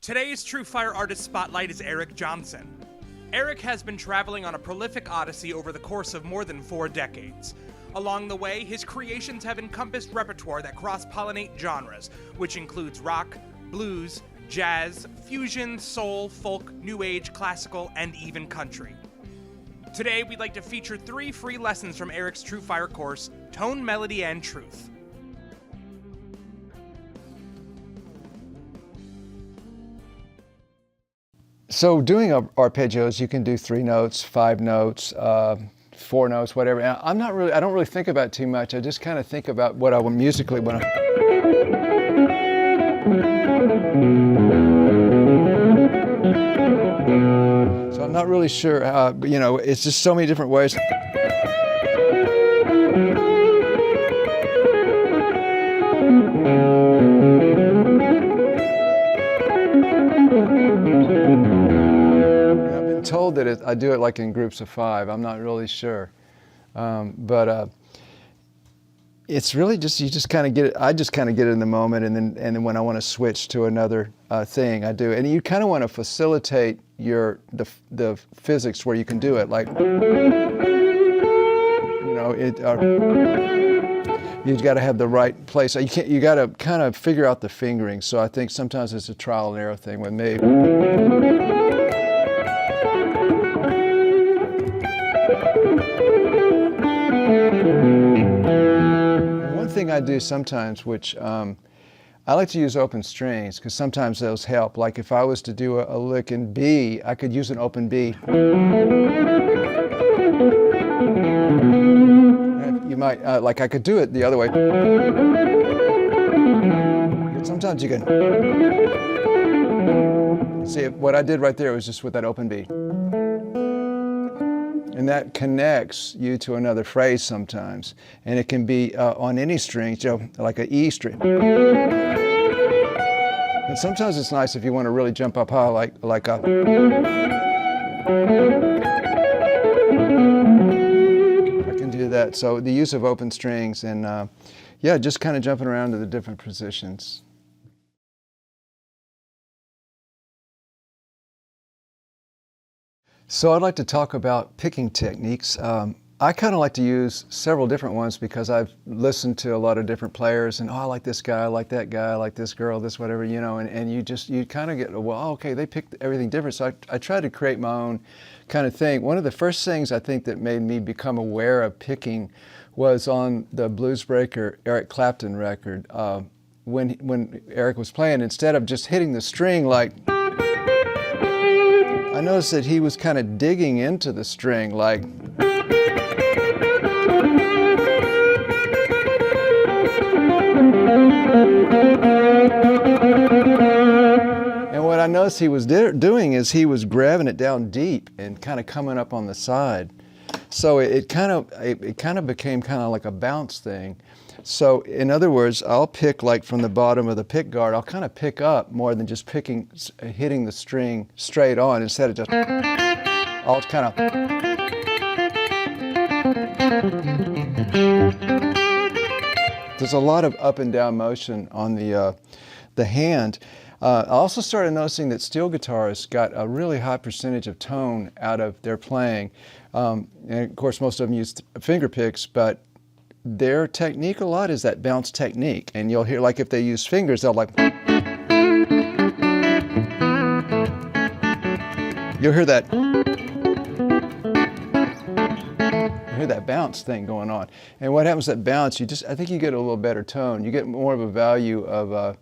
Today's TrueFire Artist Spotlight is Eric Johnson. Eric has been traveling on a prolific odyssey over the course of more than 4 decades. Along the way, his creations have encompassed repertoire that cross-pollinate genres, which includes rock, blues, jazz, fusion, soul, folk, new age, classical, and even country. Today, we'd like to feature 3 free lessons from Eric's TrueFire course, Tone, Melody, and Truth. So doing arpeggios, you can do 3 notes, 5 notes, 4 notes, whatever. And I don't really think about it too much. I just kind of think about what I want musically when So I'm not really sure how, you know, it's just so many different ways. Told that I do it like in groups of 5. I'm not really sure, but it's really just you just kind of get it. I just kind of get it in the moment, and then when I want to switch to another thing, I do. And you kind of want to facilitate the physics where you can do it, like you know you've got to have the right place. You got to kind of figure out the fingering. So I think sometimes it's a trial and error thing with me. One thing I do sometimes, which I like to use open strings because sometimes those help. Like if I was to do a lick in B, I could use an open B. You might, like I could do it the other way. But sometimes you can. See, what I did right there was just with that open B. And that connects you to another phrase sometimes. And it can be on any string, you know, like an E string. And sometimes it's nice if you want to really jump up high, like a... I can do that. So the use of open strings and, yeah, just kind of jumping around to the different positions. So I'd like to talk about picking techniques. I kind of like to use several different ones because I've listened to a lot of different players and, oh, I like this guy, I like that guy, I like this girl, this whatever, you know, and you kind of get, well, okay, they picked everything different. So I try to create my own kind of thing. One of the first things I think that made me become aware of picking was on the Blues Breaker Eric Clapton record. When Eric was playing, instead of just hitting the string like, I noticed that he was kind of digging into the string, like. And what I noticed he was doing is he was grabbing it down deep and kind of coming up on the side. So it kind of became kind of like a bounce thing. So in other words, I'll pick like from the bottom of the pick guard, I'll kind of pick up more than just hitting the string straight on instead of just, I'll kind of. There's a lot of up and down motion on the hand. I also started noticing that steel guitarists got a really high percentage of tone out of their playing. And of course, most of them use finger picks, but their technique a lot is that bounce technique. And you'll hear, like if they use fingers, they'll like, you'll hear that, bounce thing going on. And what happens with that bounce, I think you get a little better tone. You get more of a value of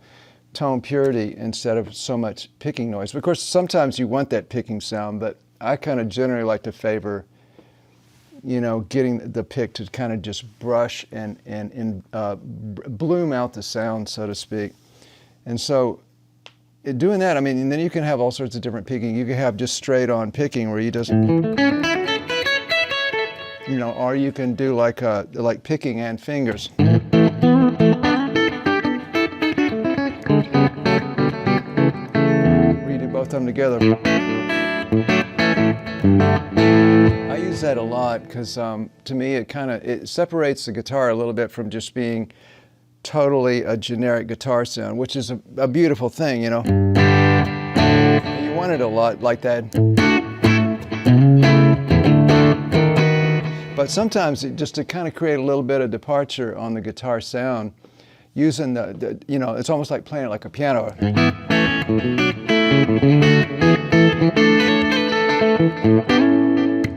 tone purity instead of so much picking noise. But of course, sometimes you want that picking sound, but I kind of generally like to favor, you know, getting the pick to kind of just brush and bloom out the sound, so to speak. And so doing that, I mean, and then you can have all sorts of different picking. You can have just straight on picking where you just, you know, or you can do like picking and fingers. Where you do both of them together. I use that a lot because to me it separates the guitar a little bit from just being totally a generic guitar sound, which is a beautiful thing, you know. want it a lot like that. But sometimes, just to kind of create a little bit of departure on the guitar sound, using you know, it's almost like playing it like a piano.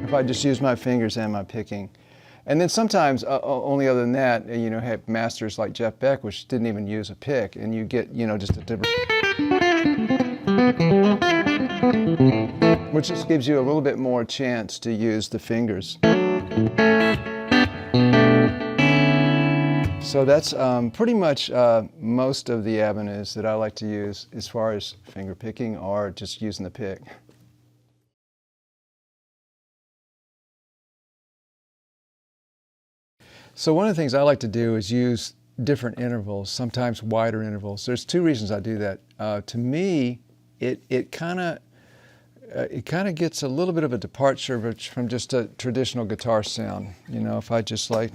If I just use my fingers and my picking. And then sometimes, only other than that, you know, have masters like Jeff Beck, which didn't even use a pick, and you get, you know, just a different, which just gives you a little bit more chance to use the fingers. So that's pretty much most of the avenues that I like to use as far as finger picking or just using the pick. So one of the things I like to do is use different intervals, sometimes wider intervals. There's two reasons I do that. To me, it kind of gets a little bit of a departure from just a traditional guitar sound. You know, if I just like.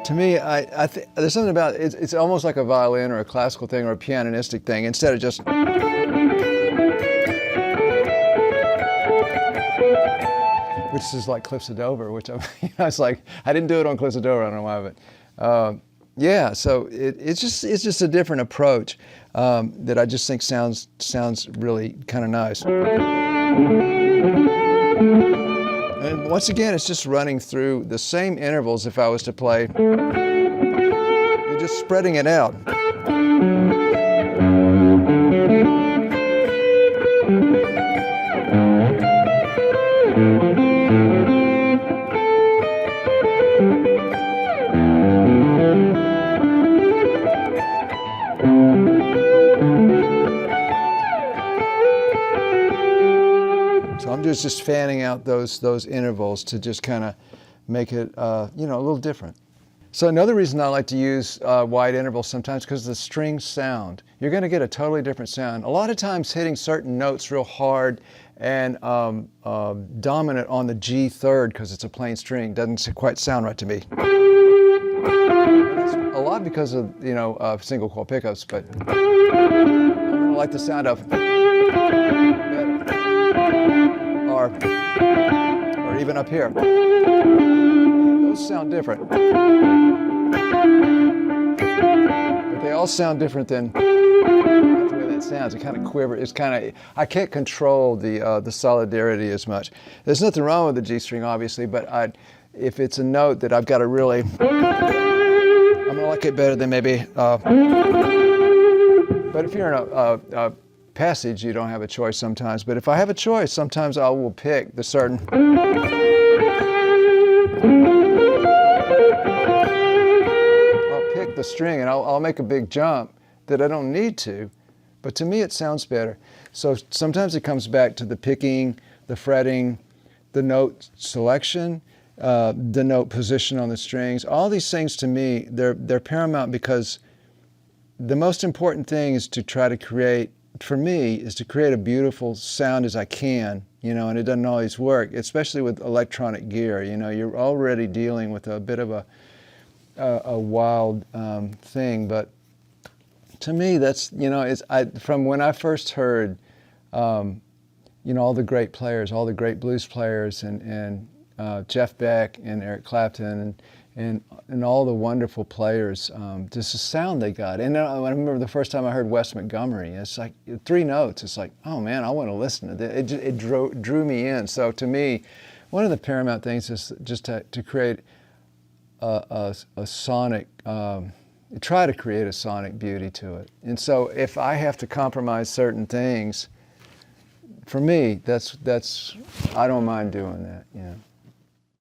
To me, I think there's something about it, it's almost like a violin or a classical thing or a pianistic thing, instead of just. Which is like Cliffs of Dover, which it's like, I didn't do it on Cliffs of Dover, I don't know why, but yeah, so it's just a different approach that I just think sounds really kind of nice. And once again, it's just running through the same intervals if I was to play. You're just spreading it out. So I'm just fanning out those intervals to just kind of make it, you know, a little different. So another reason I like to use wide intervals sometimes, because the strings sound. You're going to get a totally different sound. A lot of times hitting certain notes real hard and dominant on the G third, because it's a plain string, doesn't quite sound right to me. That's a lot because of, you know, single coil pickups, but I don't like the sound of or even up here. Those sound different. But they all sound different than the way that sounds. It kind of quiver. It's kind of, I can't control the solidarity as much. There's nothing wrong with the G string, obviously, but if it's a note that I've got to really, I'm gonna like it better than maybe. But if you're in a passage, you don't have a choice sometimes. But if I have a choice, sometimes I will pick the certain. I'll pick the string and I'll make a big jump that I don't need to, but to me it sounds better. So sometimes it comes back to the picking, the fretting, the note selection, the note position on the strings. All these things to me, they're paramount, because the most important thing is to try to create, for me, is to create a beautiful sound as I can, you know, and it doesn't always work, especially with electronic gear. You know, you're already dealing with a bit of a wild thing, but to me, that's, you know, from when I first heard, you know, all the great players, all the great blues players, and Jeff Beck and Eric Clapton and all the wonderful players, just the sound they got. And I remember the first time I heard Wes Montgomery, it's like 3 notes. It's like, oh man, I want to listen to that. It drew me in. So to me, one of the paramount things is just to create a sonic, try to create a sonic beauty to it. And so if I have to compromise certain things, for me, that's I don't mind doing that, you know.